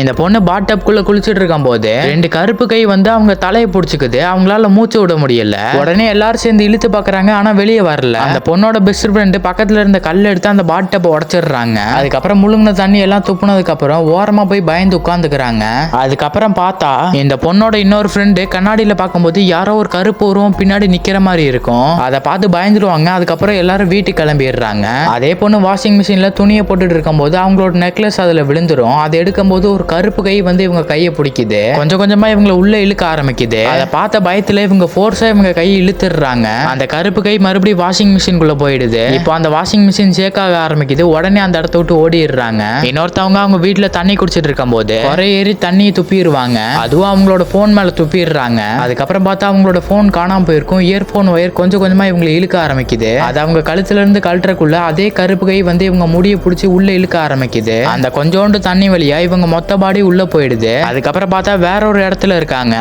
இந்த பொண்ணு பாட்டப்குள்ள குளிச்சுட்டு இருக்கும் போது 2 கருப்பு கை வந்து அவங்க தலையை பிடிச்சிக்குது. அவங்களால மூச்சு விட முடியல. உடனே எல்லாரும் சேர்ந்து இழுத்து பாக்குறாங்க. ஆனா வெளியே வரல. அந்த பொண்ணோட பெஸ்ட் ஃப்ரெண்ட் பக்கத்துல இருந்த கல் எடுத்து அந்த பாட்டப் உடைச்சிடுறாங்க. அதுக்கப்புறம் முழுங்கின தண்ணி எல்லாம் துப்புனதுக்கு அப்புறம் ஓரமா போய் பயந்து உட்காந்துக்கிறாங்க. அதுக்கப்புறம் பார்த்தா இந்த பொண்ணோட இன்னொரு ஃப்ரெண்டு கண்ணாடியில பார்க்கும்போது யாரோ ஒரு கருப்பு உருவம் பின்னாடி நிக்கிற மாதிரி இருக்கும். அதை பார்த்து பயந்துருவாங்க. அதுக்கப்புறம் எல்லாரும் வீட்டுக்கு கிளம்பிடுறாங்க. அதே பொண்ணு வாஷிங் மிஷின்ல துணியை போட்டுட்டு இருக்கும் போது அவங்களோட நெக்லஸ் அதுல விழுந்துரும். அதை எடுக்கும் போது ஒரு கருப்பு கை வந்து இவங்க கையை பிடிக்குது. கொஞ்சம் கொஞ்சமா இவங்களை உள்ள இழுக்க ஆரம்பிக்குது. அதை பார்த்த பயத்துல இவங்க ஃபோர்ஸா இவங்க கையை இழுத்துடுறாங்க. அந்த கருப்பு கை மறுபடியும் வாஷிங் மிஷின்குள்ள போயிடுது. இப்போ அந்த வாஷிங் மிஷின் ஷேக் ஆக ஆரம்பிக்குது. உடனே அந்த இடத்த விட்டு ஓடிடுறாங்க. இன்னொருத்தவங்க அவங்க வீட்டுல தண்ணி குடிச்சிட்டு இருக்கும் போது குறை ஏறி தண்ணியை துப்பிடுவாங்க. அதுவும் அவங்களோட போன் மேல துப்பிடுறாங்க. அதுக்கப்புறம் பார்த்தா அவங்களோட போன் காணாம போயிருக்கும். இயர்போன் ஒயர் கொஞ்சம் கொஞ்சமா இவங்களை இழுக்க ஆரம்பிக்குது. அது அவங்க கழுத்துல இருந்து கழட்டுறக்குள்ள அதே கருப்பு கை வந்து இவங்க முடியை பிடிச்சி உள்ள இழுக்க ஆரம்பிக்குது. அந்த கொஞ்சோண்டு தண்ணி வழியா இவங்க மொத்த பாடி உள்ள போயிடுது. அதுக்கப்புறம் பார்த்தா வேற ஒரு இடத்துல இருக்காங்க.